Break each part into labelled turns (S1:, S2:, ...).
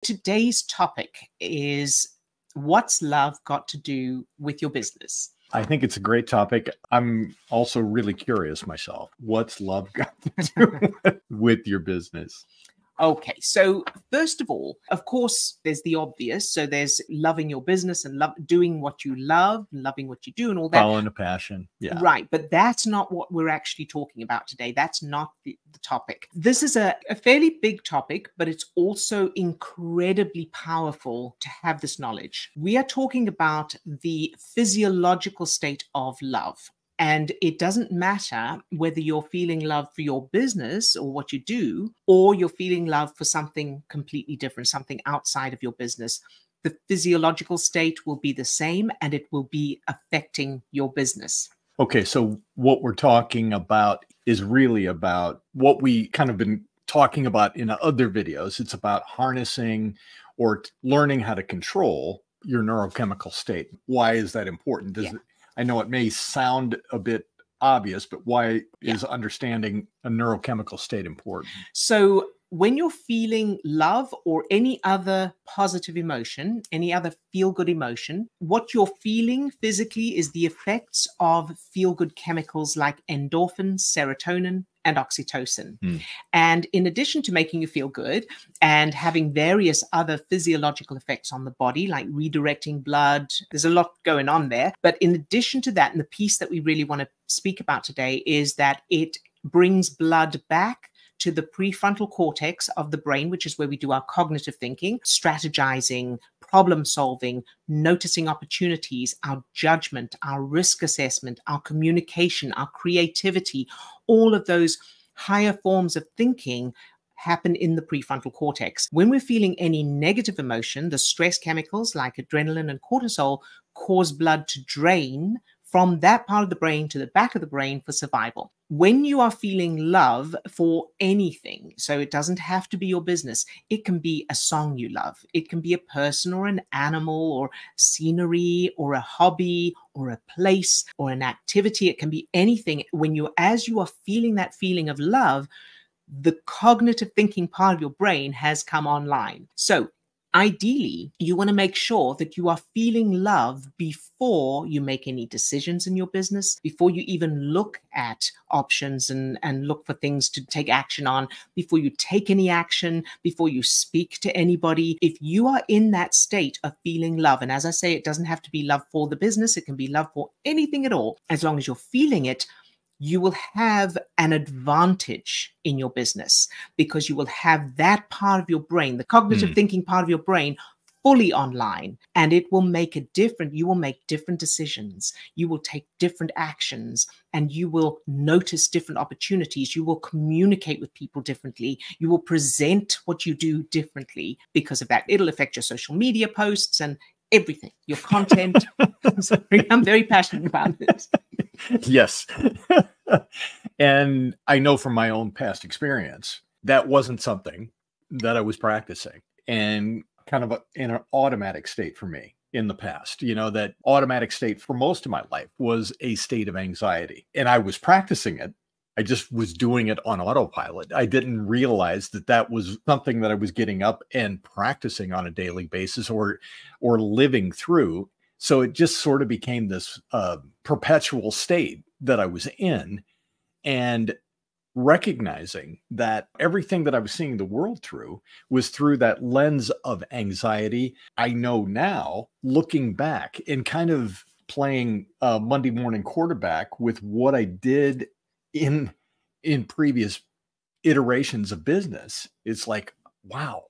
S1: Today's topic is, what's love got to do with your business?
S2: I think it's a great topic. I'm also really curious myself. What's love got to do with your business?
S1: Okay, so first of all, of course, there's the obvious. So there's loving your business and doing what you love, loving what you do and all that.
S2: Following a passion. Yeah.
S1: Right. But that's not what we're actually talking about today. That's not the topic. This is a fairly big topic, but it's also incredibly powerful to have this knowledge. We are talking about the physiological state of love. And it doesn't matter whether you're feeling love for your business or what you do, or you're feeling love for something completely different, something outside of your business. The physiological state will be the same, and it will be affecting your business.
S2: Okay, so what we're talking about is really about what we kind of been talking about in other videos. It's about harnessing or learning how to control your neurochemical state. Why is that important? I know it may sound a bit obvious, but why is understanding a neurochemical state important?
S1: So when you're feeling love or any other positive emotion, any other feel-good emotion, what you're feeling physically is the effects of feel-good chemicals like endorphins, serotonin, and oxytocin. And in addition to making you feel good and having various other physiological effects on the body, like redirecting blood, there's a lot going on there. But in addition to that, and the piece that we really want to speak about today is that it brings blood back to the prefrontal cortex of the brain, which is where we do our cognitive thinking, strategizing, problem solving, noticing opportunities, our judgment, our risk assessment, our communication, our creativity. All of those higher forms of thinking happen in the prefrontal cortex. When we're feeling any negative emotion, the stress chemicals like adrenaline and cortisol cause blood to drain from that part of the brain to the back of the brain for survival. When you are feeling love for anything, so it doesn't have to be your business, it can be a song you love, it can be a person or an animal or scenery or a hobby or a place or an activity, it can be anything. As you are feeling that feeling of love, the cognitive thinking part of your brain has come online. So ideally, you want to make sure that you are feeling love before you make any decisions in your business, before you even look at options and look for things to take action on, before you take any action, before you speak to anybody. If you are in that state of feeling love, and as I say, it doesn't have to be love for the business, it can be love for anything at all, as long as you're feeling it, you will have an advantage in your business because you will have that part of your brain, the cognitive thinking part of your brain, fully online, and it will make a difference. You will make different decisions. You will take different actions, and you will notice different opportunities. You will communicate with people differently. You will present what you do differently because of that. It'll affect your social media posts and everything, your content. I'm very passionate about this.
S2: Yes. And I know from my own past experience, that wasn't something that I was practicing, and kind of in an automatic state for me in the past. You know, that automatic state for most of my life was a state of anxiety, and I was practicing it. I just was doing it on autopilot. I didn't realize that that was something that I was getting up and practicing on a daily basis or living through. So it just sort of became this perpetual state that I was in, and recognizing that everything that I was seeing the world through was through that lens of anxiety. I know now, looking back and kind of playing Monday morning quarterback with what I did in previous iterations of business, it's like, wow.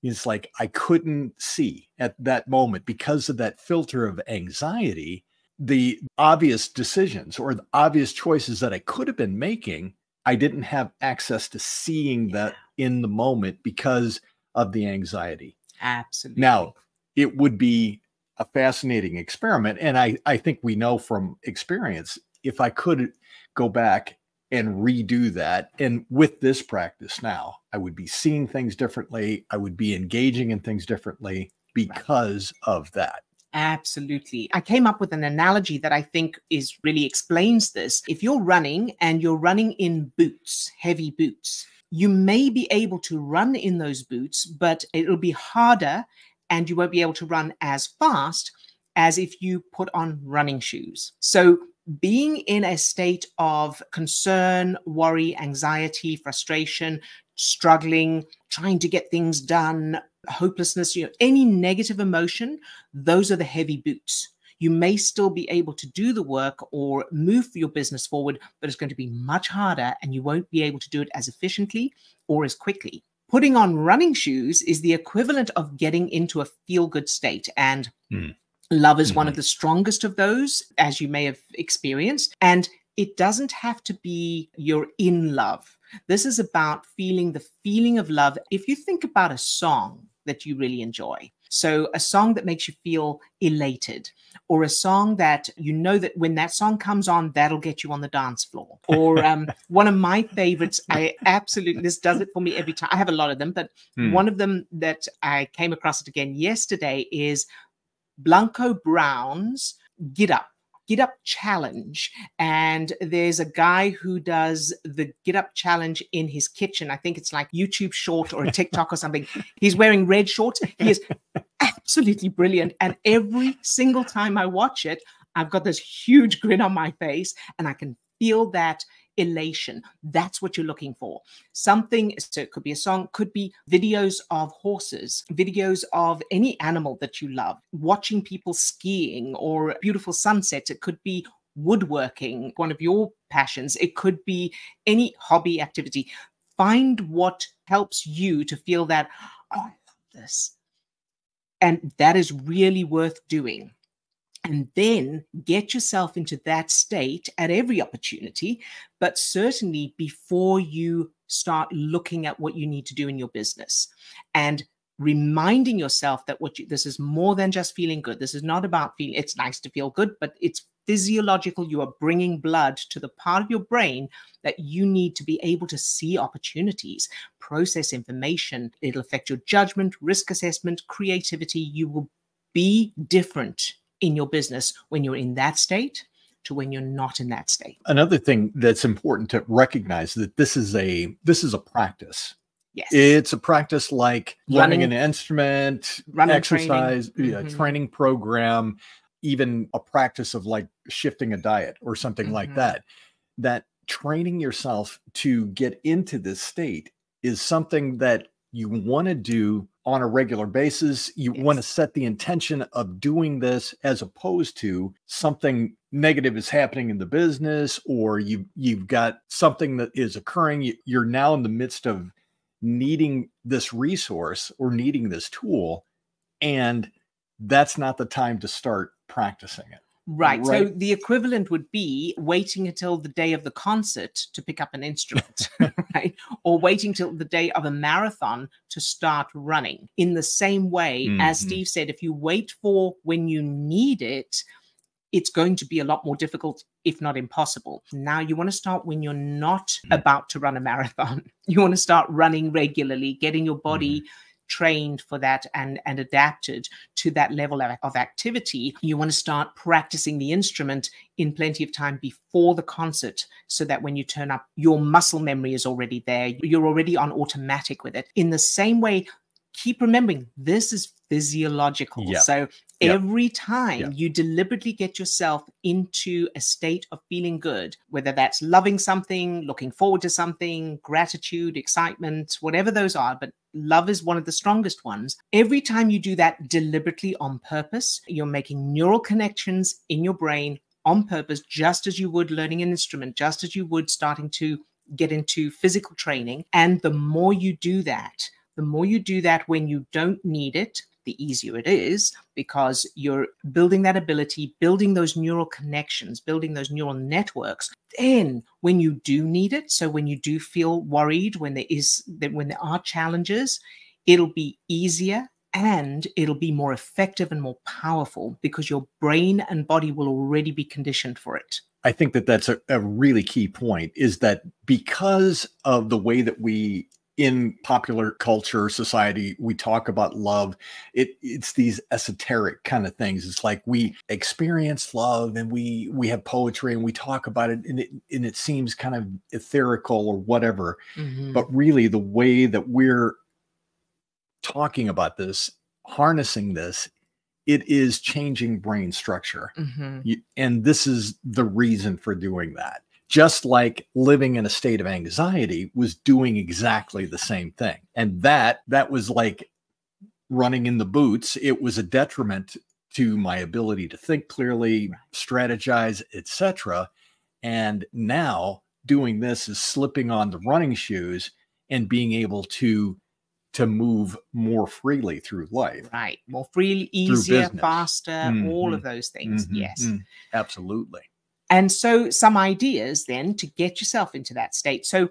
S2: It's like I couldn't see at that moment, because of that filter of anxiety, the obvious decisions or the obvious choices that I could have been making. I didn't have access to seeing that in the moment because of the anxiety.
S1: Absolutely.
S2: Now, it would be a fascinating experiment. And I think we know from experience, if I could go back and redo that, and with this practice now, I would be seeing things differently. I would be engaging in things differently because of that.
S1: Absolutely. I came up with an analogy that I think really explains this. If you're running and you're running in boots, heavy boots, You may be able to run in those boots, but it'll be harder and you won't be able to run as fast as if you put on running shoes. So being in a state of concern, worry, anxiety, frustration, struggling, trying to get things done, hopelessness, any negative emotion, those are the heavy boots. You may still be able to do the work or move your business forward, but it's going to be much harder and you won't be able to do it as efficiently or as quickly. Putting on running shoes is the equivalent of getting into a feel-good state. And love is one of the strongest of those, as you may have experienced. And it doesn't have to be you're in love. This is about feeling the feeling of love. If you think about a song that you really enjoy, so a song that makes you feel elated, or a song that you know that when that song comes on, that'll get you on the dance floor. Or one of my favorites, this does it for me every time. I have a lot of them, but one of them that I came across it again yesterday is Blanco Brown's Get Up challenge. And there's a guy who does the Get Up challenge in his kitchen. I think it's like YouTube short or a TikTok or something. He's wearing red shorts. He is absolutely brilliant. And every single time I watch it, I've got this huge grin on my face and I can feel that elation. That's what you're looking for. Something, so it could be a song, could be videos of horses, videos of any animal that you love, watching people skiing or beautiful sunsets. It could be woodworking, one of your passions. It could be any hobby activity. Find what helps you to feel that, oh, I love this. And that is really worth doing. And then get yourself into that state at every opportunity, but certainly before you start looking at what you need to do in your business, and reminding yourself that this is more than just feeling good. This is not about feeling, it's nice to feel good, but it's physiological. You are bringing blood to the part of your brain that you need to be able to see opportunities, process information. It'll affect your judgment, risk assessment, creativity. You will be different in your business when you're in that state to when you're not in that state.
S2: Another thing that's important to recognize that this is a practice.
S1: Yes.
S2: It's a practice like learning an instrument, exercise, training program, even a practice of like shifting a diet or something like that. That training yourself to get into this state is something that you want to do on a regular basis. You want to set the intention of doing this as opposed to something negative is happening in the business, or you've got something that is occurring. You're now in the midst of needing this resource or needing this tool, and that's not the time to start practicing it.
S1: Right. So the equivalent would be waiting until the day of the concert to pick up an instrument, right? Or waiting till the day of a marathon to start running. In the same way, as Steve said, if you wait for when you need it, it's going to be a lot more difficult, if not impossible. Now you want to start when you're not about to run a marathon. You want to start running regularly, getting your body trained for that and adapted to that level of activity. You want to start practicing the instrument in plenty of time before the concert, so that when you turn up, your muscle memory is already there. You're already on automatic with it. In the same way, keep remembering this is physiological. So every time you deliberately get yourself into a state of feeling good, whether that's loving something, looking forward to something, gratitude, excitement, whatever those are, but love is one of the strongest ones. Every time you do that deliberately on purpose, you're making neural connections in your brain on purpose, just as you would learning an instrument, just as you would starting to get into physical training. And the more you do that when you don't need it, the easier it is, because you're building that ability, building those neural connections, building those neural networks. Then when you do need it, so when you do feel worried, when there are challenges, it'll be easier and it'll be more effective and more powerful, because your brain and body will already be conditioned for it.
S2: I think that that's a really key point, is that because of the way that we in popular culture, society, we talk about love. It's these esoteric kind of things. It's like we experience love and we have poetry and we talk about it, and it seems kind of etherical or whatever. But really, the way that we're talking about this, harnessing this, it is changing brain structure. And this is the reason for doing that. Just like living in a state of anxiety was doing exactly the same thing. And that was like running in the boots. It was a detriment to my ability to think clearly, strategize, etc. And now doing this is slipping on the running shoes and being able to move more freely through life.
S1: Right. More freely, easier, faster, all of those things. Yes.
S2: Absolutely.
S1: And so some ideas then to get yourself into that state. So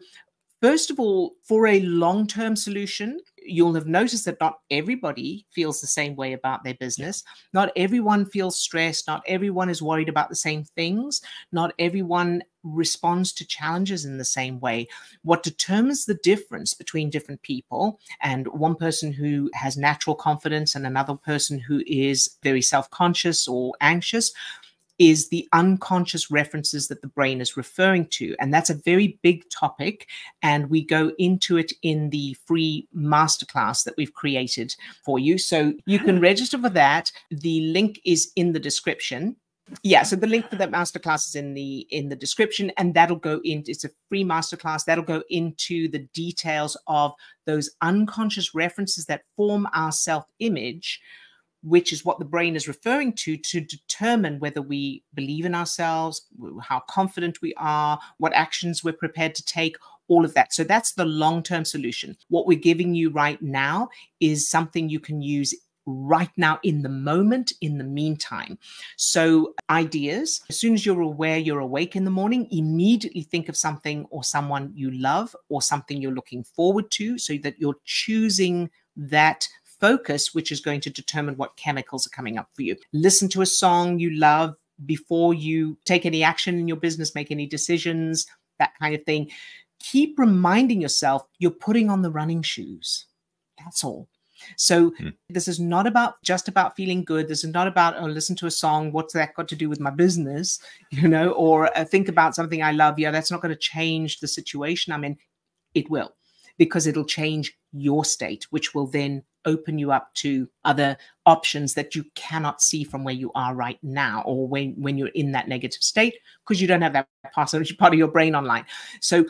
S1: first of all, for a long-term solution, you'll have noticed that not everybody feels the same way about their business. Not everyone feels stressed. Not everyone is worried about the same things. Not everyone responds to challenges in the same way. What determines the difference between different people, and one person who has natural confidence and another person who is very self-conscious or anxious, is the unconscious references that the brain is referring to. And that's a very big topic. And we go into it in the free masterclass that we've created for you. So you can register for that. The link is in the description. Yeah, so the link for that masterclass is in the description, and that'll go into, it's a free masterclass, that'll go into the details of those unconscious references that form our self-image, which is what the brain is referring to determine whether we believe in ourselves, how confident we are, what actions we're prepared to take, all of that. So that's the long-term solution. What we're giving you right now is something you can use right now in the moment, in the meantime. So ideas, as soon as you're aware you're awake in the morning, immediately think of something or someone you love or something you're looking forward to, so that you're choosing that focus, which is going to determine what chemicals are coming up for you. Listen to a song you love before you take any action in your business, make any decisions, that kind of thing. Keep reminding yourself you're putting on the running shoes. That's all. So this is not just about feeling good. This is not about, oh, listen to a song. What's that got to do with my business? You know, or think about something I love. Yeah, that's not going to change the situation I'm in. It will, because it'll change your state, which will then open you up to other options that you cannot see from where you are right now, or when you're in that negative state, because you don't have that part of your brain online. So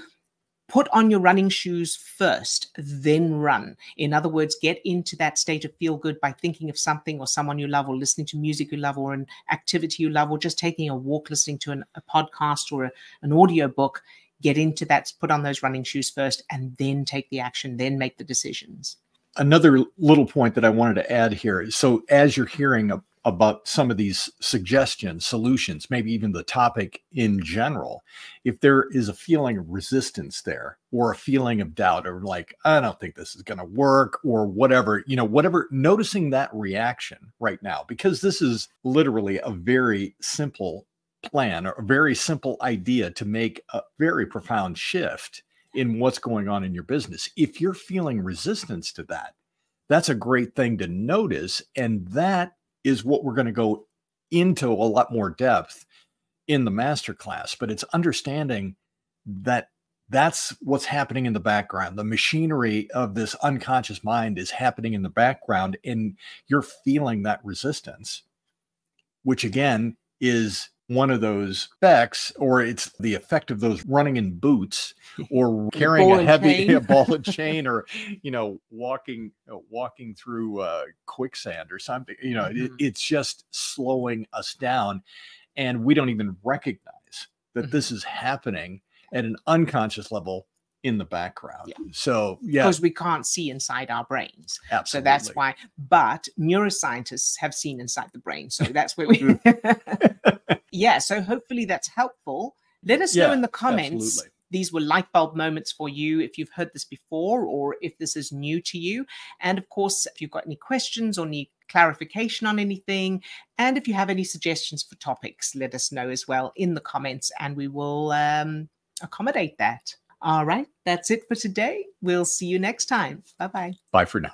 S1: put on your running shoes first, then run. In other words, get into that state of feel good by thinking of something or someone you love, or listening to music you love, or an activity you love, or just taking a walk, listening to a podcast or an audio book. Get into that, put on those running shoes first, and then take the action, then make the decisions.
S2: Another little point that I wanted to add here is, so as you're hearing about some of these suggestions, solutions, maybe even the topic in general, if there is a feeling of resistance there, or a feeling of doubt, or like, I don't think this is going to work, or whatever, whatever, noticing that reaction right now, because this is literally a very simple plan, or a very simple idea to make a very profound shift in what's going on in your business. If you're feeling resistance to that, that's a great thing to notice. And that is what we're going to go into a lot more depth in the masterclass. But it's understanding that that's what's happening in the background. The machinery of this unconscious mind is happening in the background, and you're feeling that resistance, which again is one of those effects, or it's the effect of those running in boots, or carrying a heavy ball and chain, or walking through quicksand or something. It's just slowing us down, and we don't even recognize that this is happening at an unconscious level in the background. So
S1: because we can't see inside our brains.
S2: Absolutely.
S1: So that's why, but neuroscientists have seen inside the brain. So that's where we so hopefully that's helpful. Let us know in the comments.
S2: Absolutely.
S1: These were light bulb moments for you, if you've heard this before or if this is new to you. And of course, if you've got any questions or need clarification on anything, and if you have any suggestions for topics, let us know as well in the comments, and we will accommodate that. All right, that's it for today. We'll see you next time. Bye-bye.
S2: Bye for now.